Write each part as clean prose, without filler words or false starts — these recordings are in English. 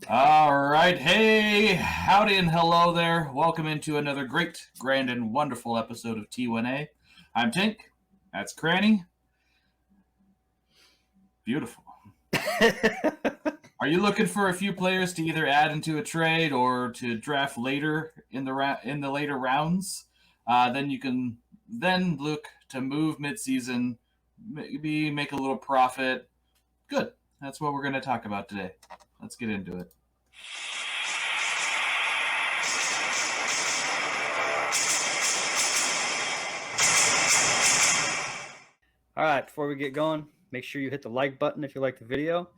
All right. Hey, howdy and hello there. Welcome into another great, grand, and wonderful episode of T1A. I'm Tink. That's Cranny. Beautiful. Are you looking for a few players to either add into a trade or to draft later in the later rounds? Then you can then look to move midseason, maybe make a little profit. Good. That's what we're going to talk about today. Let's get into it. All right, before we get going, make sure you hit the like button if you like the video.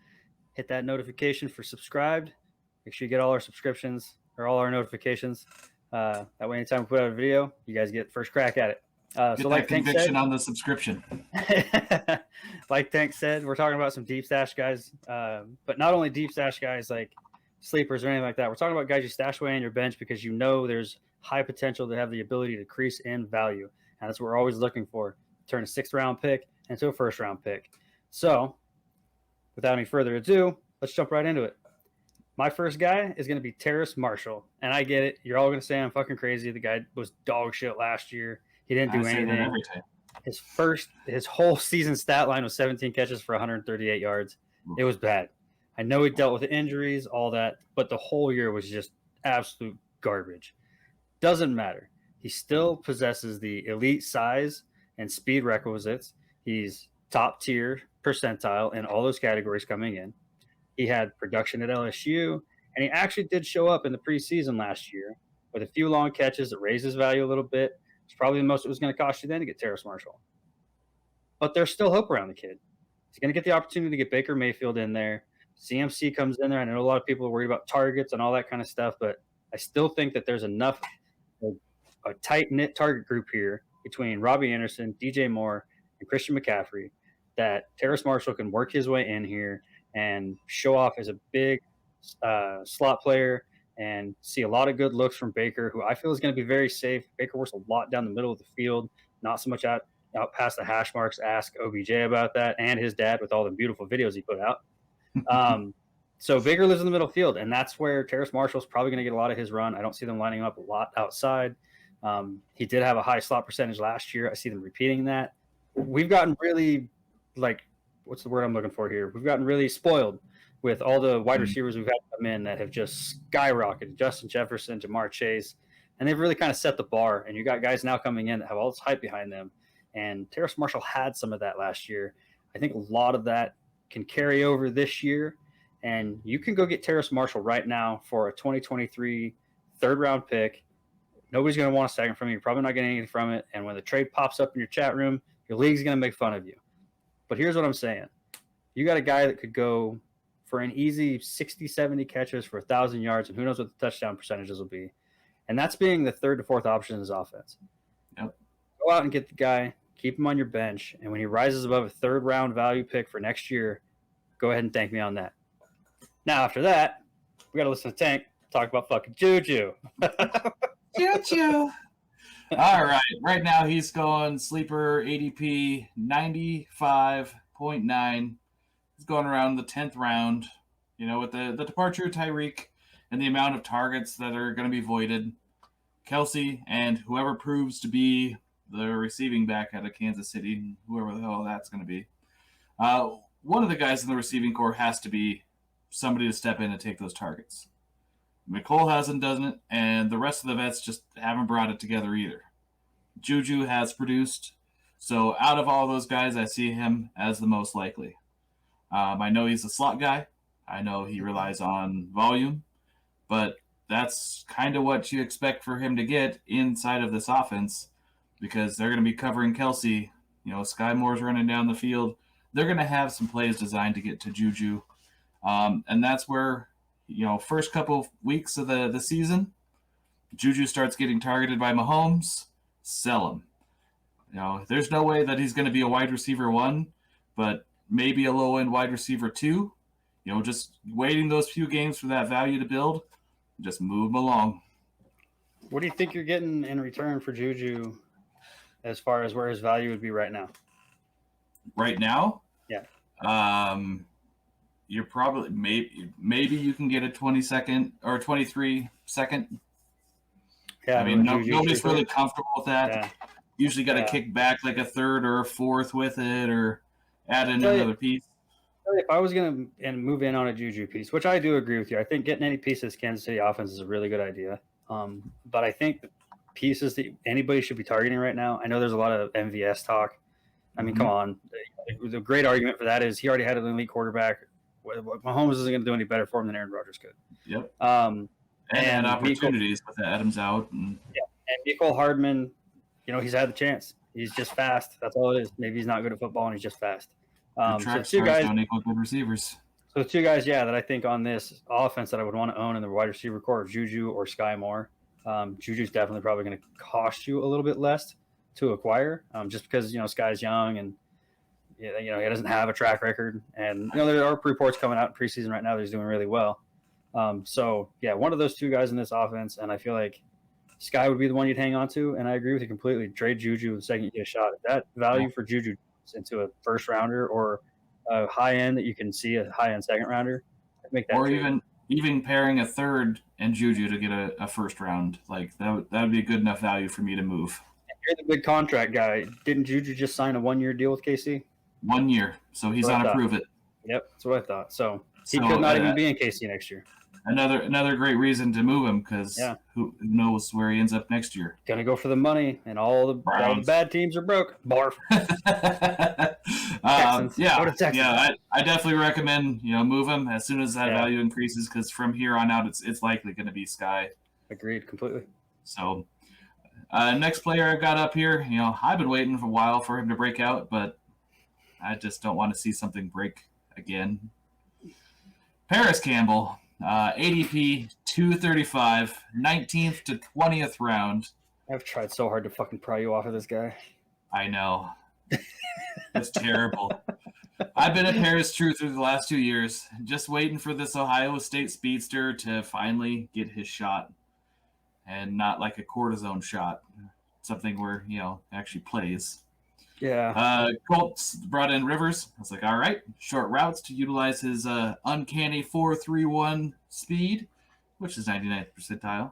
Hit that notification for subscribed. Make sure you get all our subscriptions or all our notifications. That way, anytime we put out a video, you guys get first crack at it. Get that conviction on the subscription. Like Tank said, we're talking about some deep stash guys, but not only deep stash guys like sleepers or anything like that. We're talking about guys you stash away on your bench because you know there's high potential to have the ability to increase in value, and that's what we're always looking for. Turn a 6th round pick into a 1st round pick. So, without any further ado, let's jump right into it. My first guy is going to be Terrace Marshall, and I get it. You're all going to say I'm fucking crazy. The guy was dog shit last year. He didn't do anything. His whole season stat line was 17 catches for 138 yards. It was bad. I know he dealt with injuries, all that, but the whole year was just absolute garbage. Doesn't matter. He still possesses the elite size and speed requisites. He's top tier percentile in all those categories coming in. He had production at LSU, and he actually did show up in the preseason last year with a few long catches that raised his value a little bit. It's probably the most it was going to cost you then to get Terrace Marshall. But there's still hope around the kid. He's going to get the opportunity to get Baker Mayfield in there. CMC comes in there. I know a lot of people are worried about targets and all that kind of stuff, but I still think that there's enough a tight-knit target group here between Robbie Anderson, DJ Moore, and Christian McCaffrey that Terrace Marshall can work his way in here and show off as a big slot player and see a lot of good looks from Baker, who I feel is going to be very safe. Baker works a lot down the middle of the field, not so much out past the hash marks. Ask OBJ about that and his dad with all the beautiful videos he put out. So Baker lives in the middle field, and that's where Terrace Marshall's probably going to get a lot of his run. I don't see them lining up a lot outside. He did have a high slot percentage last year. I see them repeating that. We've gotten really, what's the word I'm looking for here? We've gotten really spoiled with all the wide receivers we've had come in that have just skyrocketed. Justin Jefferson, Jamar Chase, and they've really kind of set the bar. And you got guys now coming in that have all this hype behind them. And Terrace Marshall had some of that last year. I think a lot of that can carry over this year. And you can go get Terrace Marshall right now for a 2023 3rd-round pick. Nobody's going to want a second from you. You're probably not getting anything from it. And when the trade pops up in your chat room, your league's going to make fun of you. But here's what I'm saying. You got a guy that could go for an easy 60, 70 catches for 1,000 yards, and who knows what the touchdown percentages will be. And that's being the 3rd to 4th option in his offense. Yep. Go out and get the guy, keep him on your bench, and when he rises above a 3rd-round value pick for next year, go ahead and thank me on that. Now, after that, we got to listen to Tank talk about fucking JuJu. JuJu. All right. Right now, he's going sleeper ADP 95.9. He's going around the 10th round. You know, with the departure of Tyreek and the amount of targets that are going to be voided, Kelsey and whoever proves to be the receiving back out of Kansas City, whoever the hell that's going to be, one of the guys in the receiving core has to be somebody to step in and take those targets. McCole hasn't done it, and the rest of the vets just haven't brought it together either. JuJu has produced, so out of all those guys, I see him as the most likely. I know he's a slot guy. I know he relies on volume, but that's kind of what you expect for him to get inside of this offense because they're going to be covering Kelsey. You know, Sky Moore's running down the field. They're going to have some plays designed to get to JuJu. And that's where, you know, first couple of weeks of the season, JuJu starts getting targeted by Mahomes, sell him. You know, there's no way that he's going to be a wide receiver 1, but maybe a low-end wide receiver 2. You know, just waiting those few games for that value to build, just move him along. What do you think you're getting in return for JuJu as far as where his value would be right now? Right now? Yeah. you're probably maybe you can get a 22nd or 23-second. Yeah, I mean, JuJu nobody's really comfortable with that. Yeah. Usually got to kick back like a third or a fourth with it, or add in another piece. If I was going to move in on a JuJu piece, which I do agree with you, I think getting any piece of this Kansas City offense is a really good idea. But I think pieces that anybody should be targeting right now, I know there's a lot of MVS talk. I mean, come on. The great argument for that is he already had an elite quarterback. Mahomes isn't going to do any better for him than Aaron Rodgers could. Yep. And opportunities with Adams out. And Mecole Hardman, he's had the chance. He's just fast. That's all it is. Maybe he's not good at football and he's just fast. So two guys don't equal good receivers. So two guys, that I think on this offense that I would want to own in the wide receiver core, JuJu or Sky Moore. JuJu's definitely probably going to cost you a little bit less to acquire, just because Sky's young and he doesn't have a track record, and there are reports coming out in preseason right now that he's doing really well. So one of those two guys in this offense, and I feel like Sky would be the one you'd hang on to, and I agree with you completely. Trade JuJu the second you get a shot. If that value for JuJu into a first rounder or a high end that you can see a high end second rounder, make that. Or even pairing a third and JuJu to get a first round, like that would be a good enough value for me to move. And you're the big contract guy. Didn't JuJu just sign a 1-year deal with KC? 1 year, so he's on Prove It. Yep, that's what I thought. So he could not even be in KC next year. Another great reason to move him, because who knows where he ends up next year. Gonna go for the money, and all the bad teams are broke. Barf. I definitely recommend move him as soon as that value increases, because from here on out it's likely going to be Sky. Agreed completely. So next player I've got up here, I've been waiting for a while for him to break out, but I just don't want to see something break again. Paris Campbell. ADP 235, 19th to 20th round. I've tried so hard to fucking pry you off of this guy. I know. It's terrible. I've been a Paris true through the last 2 years, just waiting for this Ohio State speedster to finally get his shot, and not like a cortisone shot, something where actually plays. Yeah. Colts brought in Rivers. I was like, all right, short routes to utilize his uncanny 4.31 speed, which is 99th percentile,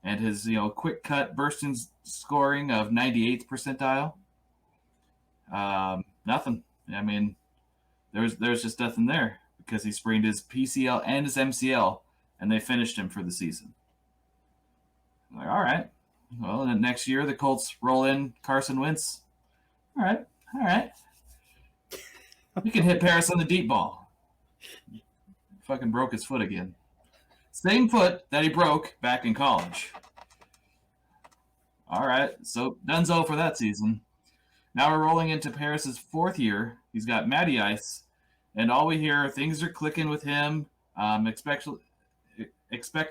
and his quick cut bursting scoring of 98th percentile. Nothing. I mean, there's just nothing there, because he sprained his PCL and his MCL, and they finished him for the season. I'm like, all right. Well, and then next year the Colts roll in Carson Wentz. All right. We can hit Paris on the deep ball. Fucking broke his foot again. Same foot that he broke back in college. All right, so donezo for that season. Now we're rolling into Paris's 4th year. He's got Matty Ice, and all we hear, things are clicking with him. Expect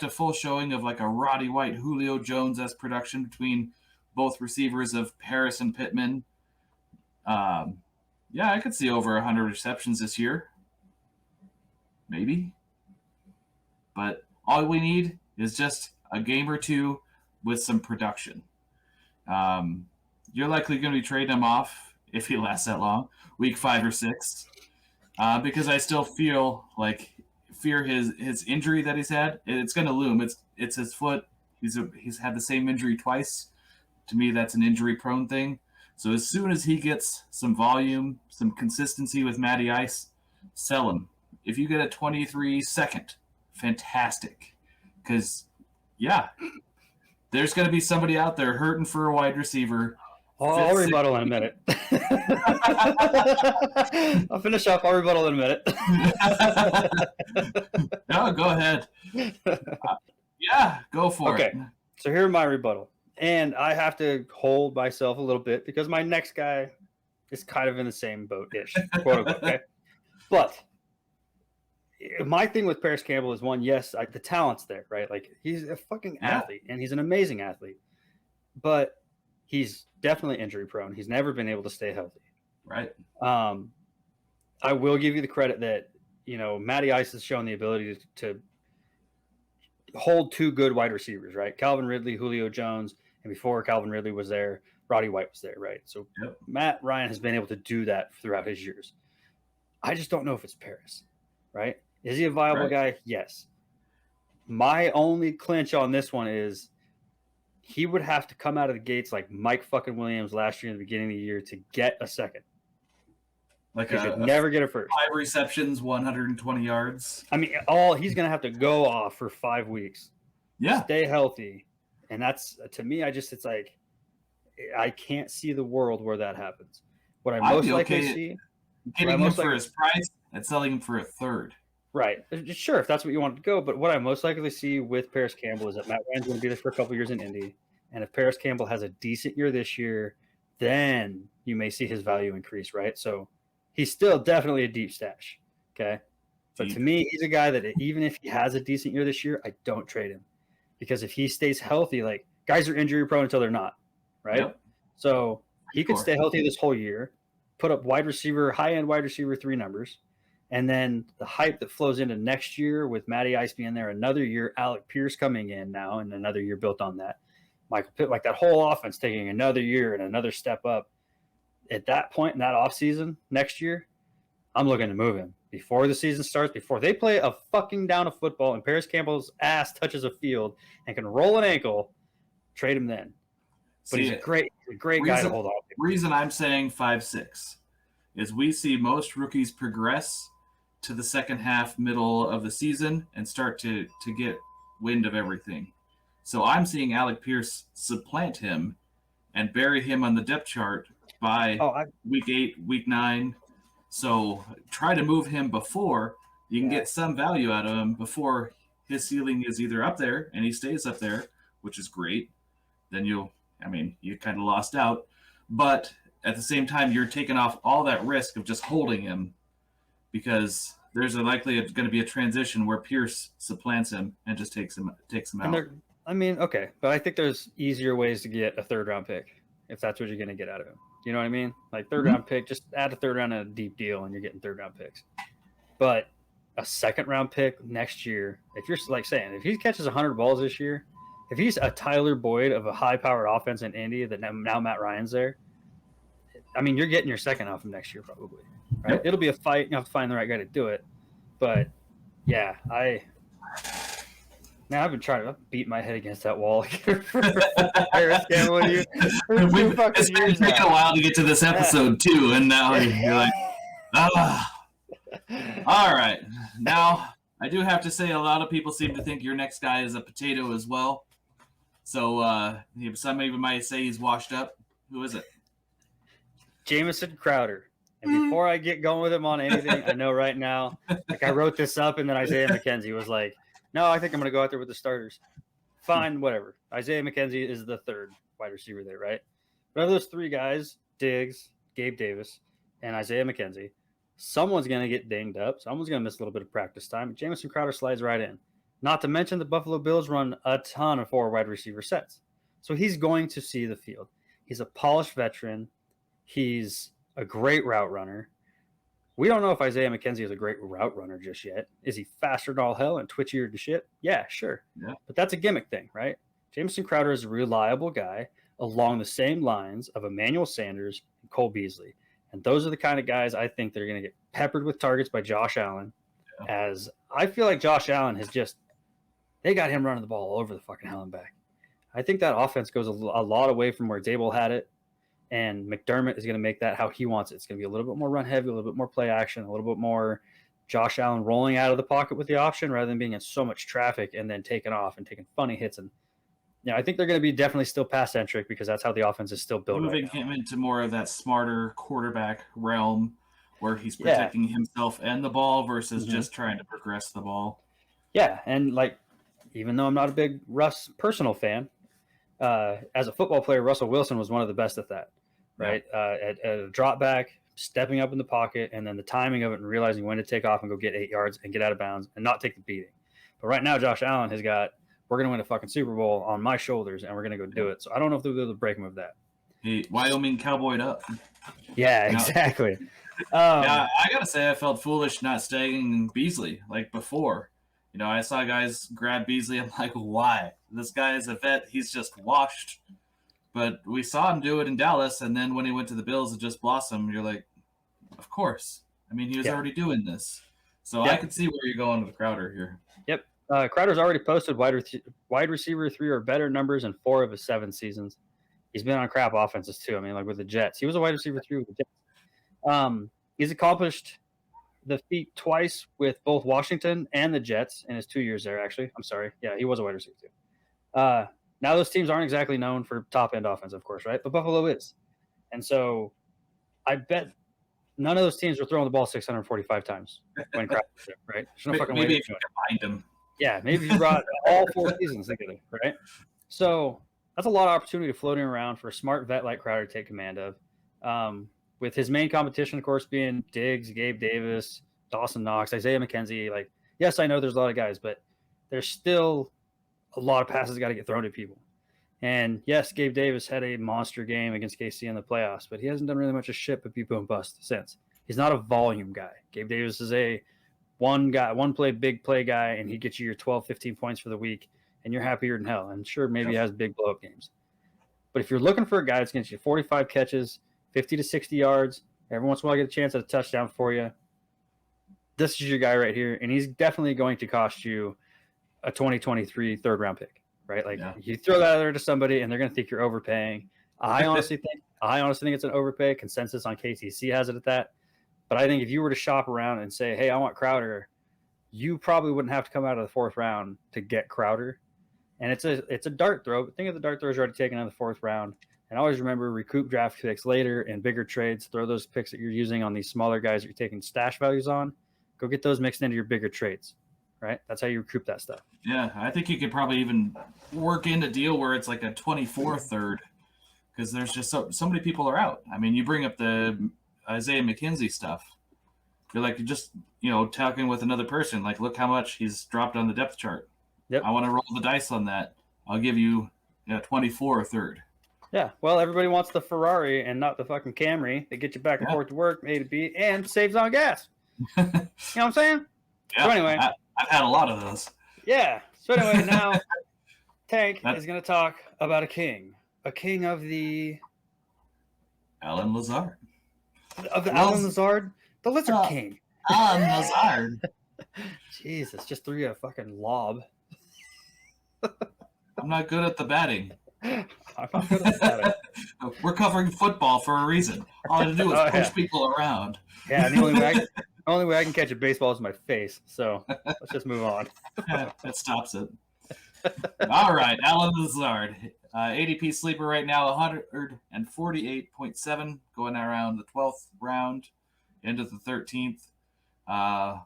a full showing of like a Roddy White, Julio Jones-esque production between both receivers of Paris and Pittman. I could see over 100 receptions this year. Maybe. But all we need is just a game or two with some production. You're likely going to be trading him off, if he lasts that long, week 5 or 6. Because I still fear his injury that he's had. It's going to loom. It's his foot. He's had the same injury twice. To me, that's an injury-prone thing. So as soon as he gets some volume, some consistency with Matty Ice, sell him. If you get a 23-second, fantastic. Because, there's going to be somebody out there hurting for a wide receiver. I'll rebuttal in a minute. I'll finish up. I'll rebuttal in a minute. No, go ahead. Go for it. Okay, so here's my rebuttal. And I have to hold myself a little bit because my next guy is kind of in the same boat-ish, quote unquote. Okay? But my thing with Paris Campbell is the talent's there, right? Like, he's a fucking athlete, and he's an amazing athlete. But he's definitely injury prone. He's never been able to stay healthy. Right. I will give you the credit that, Matty Ice has shown the ability to hold 2 good wide receivers, right? Calvin Ridley, Julio Jones, and before Calvin Ridley was there, Roddy White was there, right? So Matt Ryan has been able to do that throughout his years. I just don't know if it's Paris. right? Is he a viable guy? Yes. My only clinch on this one is he would have to come out of the gates like Mike fucking Williams last year in the beginning of the year to get a second. Like he could never get a first. 5 receptions, 120 yards. I mean, he's going to have to go off for 5 weeks. Yeah. Stay healthy. And that's, to me, it's like, I can't see the world where that happens. What I most likely see. Getting him for his price and selling him for a third. Right. Sure, if that's what you want to go. But what I most likely see with Paris Campbell is that Matt Ryan's going to be there for a couple of years in Indy. And if Paris Campbell has a decent year this year, then you may see his value increase, right? So he's still definitely a deep stash. Okay. But to me, he's a guy that even if he has a decent year this year, I don't trade him. Because if he stays healthy, like guys are injury prone until they're not. Right. Yep. So he could stay healthy this whole year, put up high-end wide receiver 3 numbers. And then the hype that flows into next year with Matty Ice being there, another year, Alec Pierce coming in now, and another year built on that. Michael Pitt, like that whole offense taking another year and another step up. At that point in that offseason next year, I'm looking to move him. Before the season starts, before they play a fucking down of football and Paris Campbell's ass touches a field and can roll an ankle, trade him then. But he's a great guy to hold on to. The reason I'm saying 5-6 is we see most rookies progress to the second half, middle of the season, and start to get wind of everything. So I'm seeing Alec Pierce supplant him and bury him on the depth chart by week 8, week 9. So try to move him before you can get some value out of him before his ceiling is either up there and he stays up there, which is great. Then you kind of lost out. But at the same time, you're taking off all that risk of just holding him because there's going to be a transition where Pierce supplants him and just takes him out. But I think there's easier ways to get a third-round pick if that's what you're going to get out of him. You know what I mean? Like third-round pick, just add a third round and a deep deal, and you're getting third-round picks. But a second-round pick next year, if you're like saying, if he catches 100 balls this year, if he's a Tyler Boyd of a high-powered offense in Indy that now Matt Ryan's there, I mean, you're getting your second off him next year probably. Right? Yep. It'll be a fight. You have to find the right guy to do it. But, yeah, I've been trying to beat my head against that wall for Paris Campbell and you. It's going to take a while to get to this episode, too. And now you're like, All right. Now, I do have to say a lot of people seem to think your next guy is a potato as well. So some even might say he's washed up. Who is it? Jameson Crowder. And before I get going with him on anything, I know right now, like I wrote this up and then Isaiah McKenzie was like, no, I think I'm going to go out there with the starters. Fine, whatever. Isaiah McKenzie is the third wide receiver there, right? But of those 3 guys, Diggs, Gabe Davis, and Isaiah McKenzie, someone's going to get dinged up. Someone's going to miss a little bit of practice time. Jameson Crowder slides right in. Not to mention the Buffalo Bills run a ton of 4 wide receiver sets. So he's going to see the field. He's a polished veteran. He's a great route runner. We don't know if Isaiah McKenzie is a great route runner just yet. Is he faster than all hell and twitchier to shit? Yeah, sure. Yeah. But that's a gimmick thing, right? Jameson Crowder is a reliable guy along the same lines of Emmanuel Sanders and Cole Beasley. And those are the kind of guys I think they're going to get peppered with targets by Josh Allen. Yeah. As I feel like Josh Allen has they got him running the ball all over the fucking hell and back. I think that offense goes a lot away from where Dable had it. And McDermott is going to make that how he wants it. It's going to be a little bit more run heavy, a little bit more play action, a little bit more Josh Allen rolling out of the pocket with the option rather than being in so much traffic and then taking off and taking funny hits. And I think they're going to be definitely still pass-centric because that's how the offense is still built. Moving him into more of that smarter quarterback realm where he's protecting himself and the ball versus just trying to progress the ball. Yeah, and even though I'm not a big Russ personal fan, as a football player, Russell Wilson was one of the best at that. Right, at a drop back, stepping up in the pocket, and then the timing of it and realizing when to take off and go get 8 yards and get out of bounds and not take the beating. But right now, Josh Allen has got, we're going to win a fucking Super Bowl on my shoulders, and we're going to go do it. So I don't know if they'll be able to break him of that. Hey, Wyoming cowboyed up. Yeah, exactly. I got to say I felt foolish not staying Beasley like before. I saw guys grab Beasley. I'm like, why? This guy is a vet. He's just washed. But we saw him do it in Dallas, and then when he went to the Bills, it just blossomed. You're like, of course. I mean, he was already doing this. So I could see where you're going with Crowder here. Yep. Crowder's already posted wide receiver 3 or better numbers in 4 of his 7 seasons. He's been on crap offenses too. I mean, like with the Jets, he was a wide receiver 3 with the Jets. He's accomplished the feat twice with both Washington and the Jets in his 2 years there. Actually, I'm sorry. Yeah, he was a wide receiver too. Now those teams aren't exactly known for top end offense, of course, right? But Buffalo is, and so I bet none of those teams were throwing the ball 645 times when Crowder was there, right? There's no fucking way. Maybe if you combined them. Yeah, maybe you brought all 4 seasons together, right? So that's a lot of opportunity floating around for a smart vet like Crowder to take command of. With his main competition, of course, being Diggs, Gabe Davis, Dawson Knox, Isaiah McKenzie. Like, yes, I know there's a lot of guys, but there's still a lot of passes got to get thrown to people. And yes, Gabe Davis had a monster game against KC in the playoffs, but he hasn't done really much of shit but be boom bust since. He's not a volume guy. Gabe Davis is a one play, big play guy, and he gets you your 12, 15 points for the week, and you're happier than hell. And sure, maybe he has big blow-up games. But if you're looking for a guy that's going to get you 45 catches, 50 to 60 yards, every once in a while get a chance at a touchdown for you, this is your guy right here, and he's definitely going to cost you a 2023 third-round pick, right? Like, you throw that out there to somebody, and they're going to think you're overpaying. I honestly think it's an overpay. Consensus on KTC has it at that. But I think if you were to shop around and say, hey, I want Crowder, you probably wouldn't have to come out of the 4th round to get Crowder. And it's a dart throw, but think of the dart throws already taken in the 4th round. And always remember, recoup draft picks later in bigger trades. Throw those picks that you're using on these smaller guys that you're taking stash values on. Go get those mixed into your bigger trades, right? That's how you recoup that stuff. Yeah, I think you could probably even work in a deal where it's like a 24 third, because there's just so many people are out. I mean, you bring up the Isaiah McKenzie stuff. You're like, just, talking with another person, like, look how much he's dropped on the depth chart. Yep. I want to roll the dice on that. I'll give you 24 third. Yeah, well, everybody wants the Ferrari and not the fucking Camry that gets you back and forth to work, A to B, and saves on gas. You know what I'm saying? Yeah, so anyway. I've had a lot of those. Yeah. So anyway, now Tank is going to talk about a king of the... Alan Lazard. Of the Alan Lazard? The Lizard King. Alan Lazard. Jesus, just threw you a fucking lob. I'm not good at the batting. I'm not good at the batting. We're covering football for a reason. All I have to do is push people around. Yeah, the only way I can catch a baseball is my face. So let's just move on. That stops it. All right, Alan Lazard. ADP sleeper right now, 148.7, going around the 12th round into the 13th.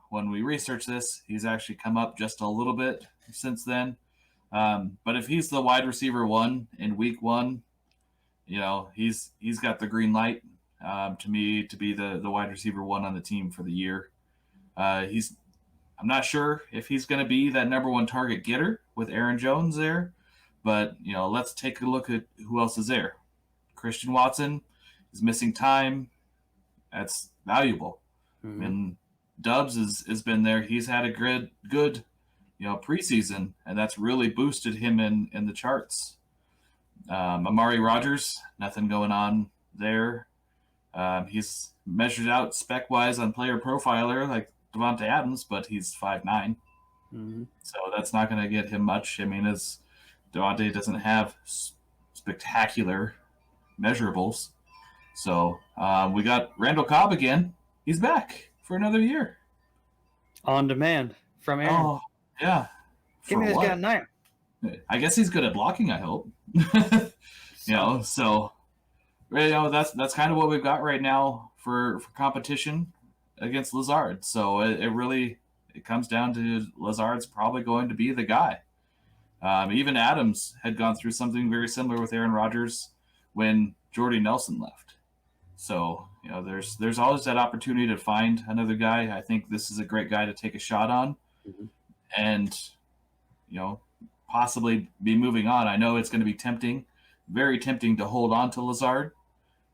When we research this, he's actually come up just a little bit since then. But if he's the wide receiver 1 in week 1, he's got the green light to me to be the wide receiver 1 on the team for the year. I'm not sure if he's going to be that number 1 target getter with Aaron Jones there, but let's take a look at who else is there. Christian Watson is missing time. That's valuable. Mm-hmm. And Dubs has been there. He's had a good preseason, and that's really boosted him in the charts. Amari Rogers, nothing going on there. He's measured out spec-wise on Player Profiler like Devontae Adams, but he's 5'9". Mm-hmm. So that's not going to get him much. I mean, Devontae doesn't have spectacular measurables. So we got Randall Cobb again. He's back for another year. On demand from Aaron. Oh, yeah. Give me this guy a night. I guess he's good at blocking, I hope. So that's kind of what we've got right now for competition against Lazard. So it comes down to Lazard's probably going to be the guy. Even Adams had gone through something very similar with Aaron Rodgers when Jordy Nelson left. So, there's always that opportunity to find another guy. I think this is a great guy to take a shot on and, possibly be moving on. I know it's going to be tempting, very tempting to hold on to Lazard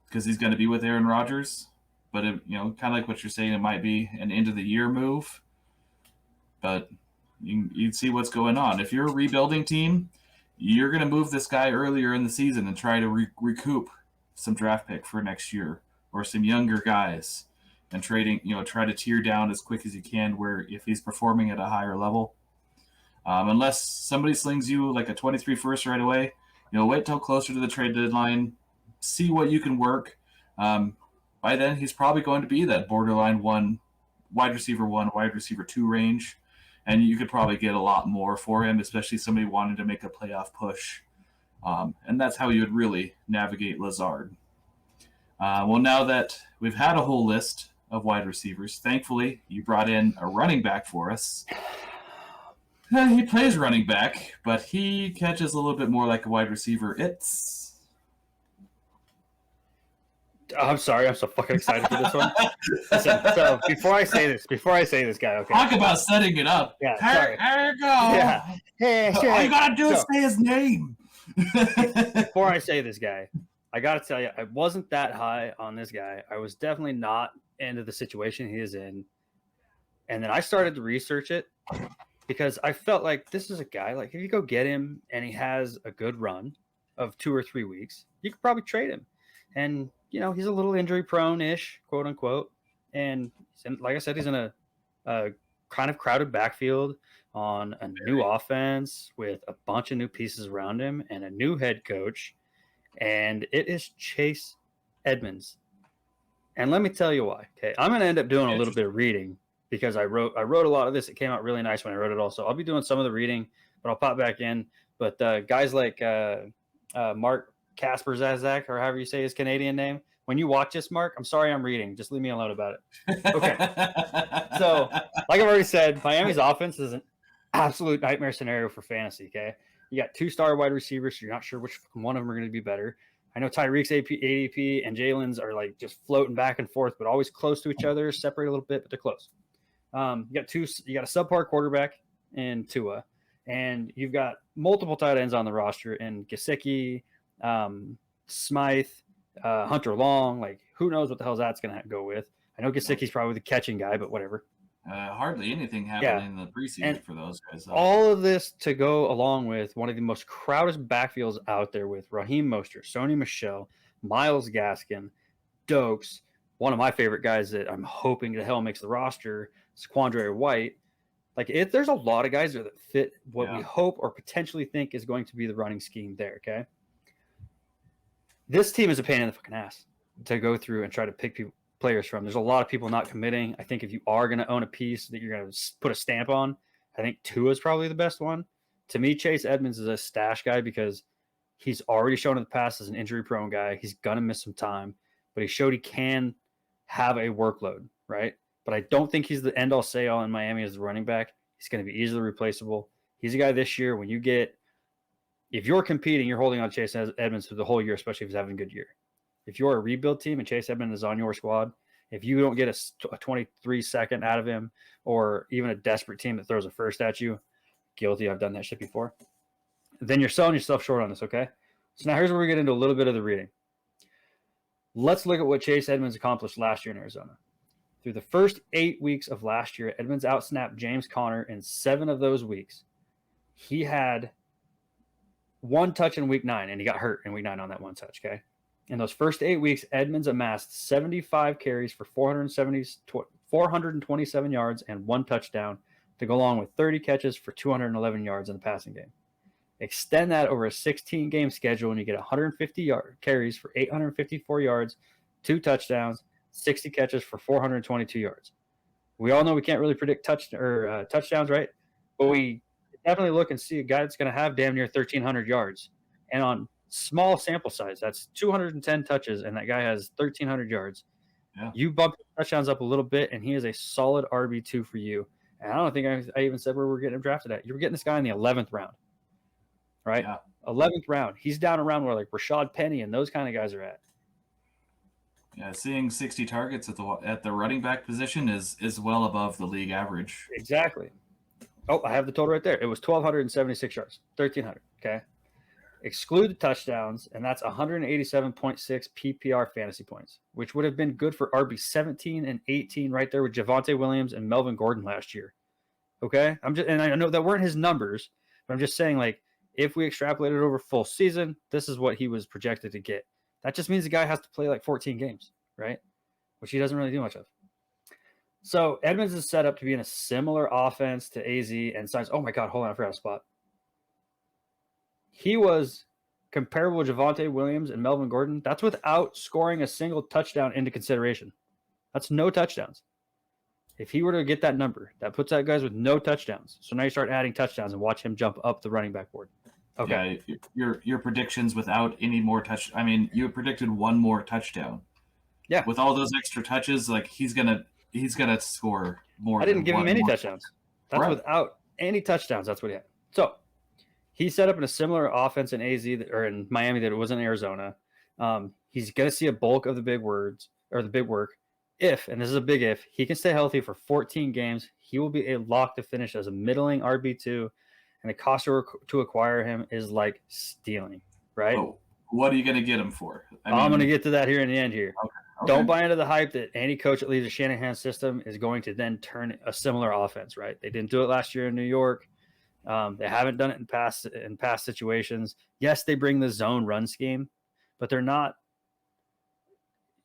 because he's going to be with Aaron Rodgers. But, kind of like what you're saying, it might be an end-of-the-year move. But you'd see what's going on. If you're a rebuilding team, you're going to move this guy earlier in the season and try to recoup some draft pick for next year or some younger guys. and trading, try to tier down as quick as you can where if he's performing at a higher level. Unless somebody slings you like a 23 first right away, wait till closer to the trade deadline, see what you can work. By then, he's probably going to be that borderline wide receiver 2 range, and you could probably get a lot more for him, especially somebody wanting to make a playoff push. And that's how you would really navigate Lazard. Well, now that we've had a whole list of wide receivers, thankfully, you brought in a running back for us. He plays running back, but he catches a little bit more like a wide receiver. I'm sorry, I'm so fucking excited for this one. Listen, so before I say this, guy, okay. Talk about setting it up. Yeah, There you go. Yeah. Hey, All you gotta do is say his name. Before I say this guy, I gotta tell you, I wasn't that high on this guy. I was definitely not into the situation he is in. And then I started to research it because I felt like this is a guy, like if you go get him and he has a good run of 2 or 3 weeks, you could probably trade him. And, he's a little injury prone-ish, quote unquote. And like I said, he's in a kind of crowded backfield on a new offense with a bunch of new pieces around him and a new head coach. And it is Chase Edmonds. And let me tell you why. Okay, I'm going to end up doing a little bit of reading because I wrote a lot of this. It came out really nice when I wrote it all. So I'll be doing some of the reading, but I'll pop back in. But guys like Mark Casper Zazak, or however you say his Canadian name, when you watch this, Mark, I'm sorry I'm reading. Just leave me alone about it. Okay. So, like I've already said, Miami's offense is an absolute nightmare scenario for fantasy, okay? You got 2-star wide receivers, so you're not sure which one of them are going to be better. I know Tyreek's ADP and Jalen's are like just floating back and forth, but always close to each other, separate a little bit, but they're close. You got a subpar quarterback in Tua, and you've got multiple tight ends on the roster in Gesicki, Smythe, Hunter Long. Like, who knows what the hell that's going to go with? I know Gesicki's probably the catching guy, but whatever. Hardly anything happened in the preseason for those guys. All of this to go along with one of the most crowded backfields out there with Raheem Mostert, Sony Michel, Myles Gaskin, Dokes, one of my favorite guys that I'm hoping to hell makes the roster, Quandre White. Like, there's a lot of guys there that fit what we hope or potentially think is going to be the running scheme there, okay? This team is a pain in the fucking ass to go through and try to pick players from. There's a lot of people not committing. I think if you are going to own a piece that you're going to put a stamp on, I think Tua is probably the best one. To me, Chase Edmonds is a stash guy because he's already shown in the past as an injury-prone guy. He's going to miss some time, but he showed he can have a workload, right? But I don't think he's the end-all, say-all in Miami as the running back. He's going to be easily replaceable. He's a guy this year when if you're competing, you're holding on Chase Edmonds for the whole year, especially if he's having a good year. If you're a rebuild team and Chase Edmonds is on your squad, if you don't get a 23-second out of him or even a desperate team that throws a first at you, guilty, I've done that shit before, then you're selling yourself short on this, okay? So now here's where we get into a little bit of the reading. Let's look at what Chase Edmonds accomplished last year in Arizona. Through the first 8 weeks of last year, Edmonds outsnapped James Conner in 7 of those weeks. He had 1 touch in week 9, and he got hurt in week 9 on that 1 touch, okay? In those first 8 weeks, Edmonds amassed 75 carries for 427 yards and 1 touchdown to go along with 30 catches for 211 yards in the passing game. Extend that over a 16-game schedule, and you get 150 carries for 854 yards, 2 touchdowns, 60 catches for 422 yards. We all know we can't really predict touchdowns, right? But we definitely look and see a guy that's going to have damn near 1,300 yards. And on small sample size, that's 210 touches, and that guy has 1,300 yards. Yeah. You bump touchdowns up a little bit, and he is a solid RB2 for you. And I don't think I even said where we're getting him drafted at. You were getting this guy in the 11th round, right? Yeah. 11th round. He's down around where like Rashad Penny and those kind of guys are at. Yeah, seeing 60 targets at the running back position is well above the league average. Exactly. Oh, I have the total right there. It was 1,276 yards, 1,300. Okay. Exclude the touchdowns, and that's 187.6 PPR fantasy points, which would have been good for RB 17 and 18 right there with Javonte Williams and Melvin Gordon last year. Okay. And I know that weren't his numbers, but I'm just saying, like, if we extrapolate it over full season, this is what he was projected to get. That just means the guy has to play like 14 games, right? Which he doesn't really do much of. So Edmonds is set up to be in a similar offense to AZ and signs. Oh my God, hold on, I forgot a spot. He was comparable to Javonte Williams and Melvin Gordon. That's without scoring a single touchdown into consideration. That's no touchdowns. If he were to get that number, that puts that guys with no touchdowns. So now you start adding touchdowns and watch him jump up the running back board. Okay. Yeah, your predictions without any more touch. I mean, you predicted one more touchdown. Yeah. With all those extra touches, like he's gonna score more. I didn't give him any touchdowns. That's right. Without any touchdowns. That's what he had. So he's set up in a similar offense in AZ or in Miami that it was in Arizona. He's gonna see a bulk of the big words or the big work. If, and this is a big if, he can stay healthy for 14 games, he will be a lock to finish as a middling RB2, and the cost to acquire him is like stealing, right? Oh, what are you going to get him for? I'm going to get to that here in the end here. Okay. Don't buy into the hype that any coach that leaves a Shanahan system is going to then turn a similar offense, right? They didn't do it last year in New York. They haven't done it in past situations. Yes, they bring the zone run scheme, but they're not.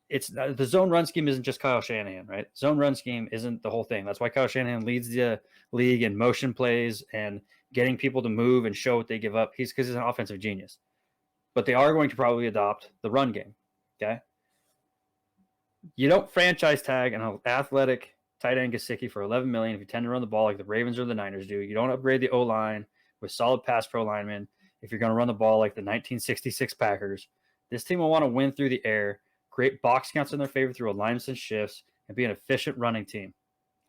It's the zone run scheme isn't just Kyle Shanahan, right? Zone run scheme isn't the whole thing. That's why Kyle Shanahan leads the league in motion plays and getting people to move and show what they give up. Because he's an offensive genius. But they are going to probably adopt the run game, okay? You don't franchise tag an athletic tight end Gesicki for $11 million if you tend to run the ball like the Ravens or the Niners do. You don't upgrade the O-line with solid pass pro linemen if you're going to run the ball like the 1966 Packers. This team will want to win through the air, create box counts in their favor through alignments and shifts, and be an efficient running team.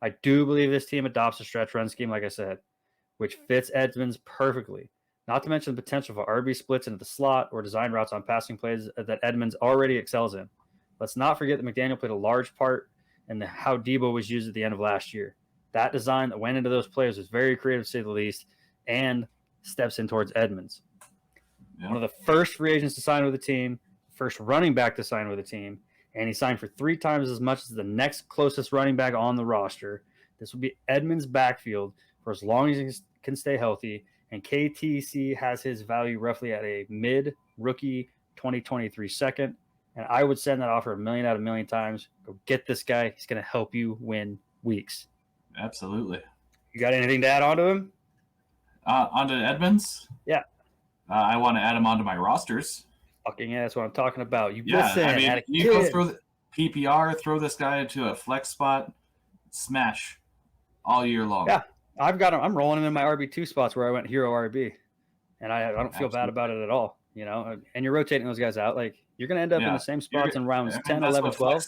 I do believe this team adopts a stretch run scheme, like I said, which fits Edmonds perfectly. Not to mention the potential for RB splits into the slot or design routes on passing plays that Edmonds already excels in. Let's not forget that McDaniel played a large part in how Debo was used at the end of last year. That design that went into those players was very creative, to say the least, and steps in towards Edmonds. Yeah. One of the first free agents to sign with the team, first running back to sign with the team, and he signed for 3 times as much as the next closest running back on the roster. This will be Edmonds' backfield for as long as he can stay healthy, and KTC has his value roughly at a mid-rookie 2023 second, and I would send that offer $1 million out of $1 million times. Go get this guy. He's going to help you win weeks. Absolutely. You got anything to add on to him? Onto Edmonds? Yeah. I want to add him onto my rosters. Fucking yeah, that's what I'm talking about. You go throw the PPR, throw this guy into a flex spot, smash all year long. Yeah, I've got him. I'm rolling him in my RB2 spots where I went hero RB, and I don't feel bad about it at all. You know, and you're rotating those guys out. Like you're going to end up in the same spots in rounds 10, 11, 12.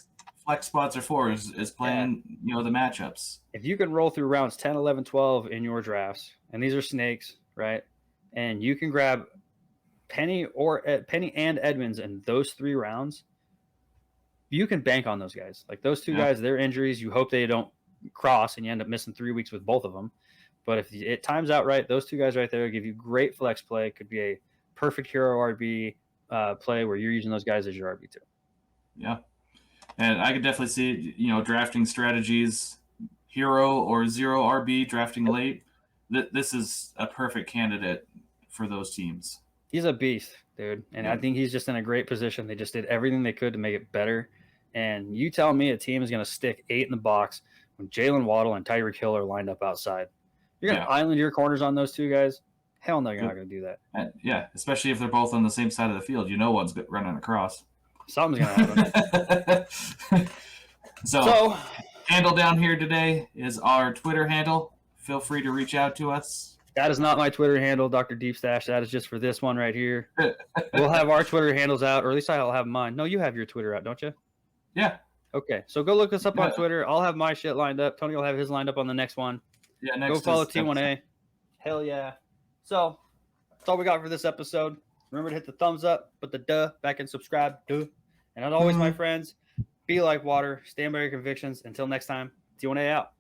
Flex spots are for is playing the matchups. If you can roll through rounds 10, 11, 12 in your drafts, and these are snakes, right? And you can grab Penny and Edmonds in those 3 rounds, you can bank on those guys. Like those 2 guys, their injuries, you hope they don't cross and you end up missing 3 weeks with both of them. But if it times out right, those 2 guys right there give you great flex play. Could be a perfect hero RB play where you're using those guys as your RB2. Yeah. And I could definitely see, drafting strategies, hero or zero RB, drafting late. This is a perfect candidate for those teams. He's a beast, dude. And I think he's just in a great position. They just did everything they could to make it better. And you tell me a team is going to stick 8 in the box when Jalen Waddle and Tyreek Hill are lined up outside. You're going to island your corners on those 2 guys? Hell no, you're not going to do that. Especially if they're both on the same side of the field. One's running across. Something's going to happen. So, handle down here today is our Twitter handle. Feel free to reach out to us. That is not my Twitter handle, Dr. Deep Stash. That is just for this one right here. We'll have our Twitter handles out, or at least I'll have mine. No, you have your Twitter out, don't you? Yeah. Okay, so go look us up on Twitter. I'll have my shit lined up. Tony will have his lined up on the next one. Yeah, next. Go follow T1A. Hell yeah. So, that's all we got for this episode. Remember to hit the thumbs up, put the back and subscribe. And as always, my friends, be like water, stand by your convictions. Until next time, T1A out.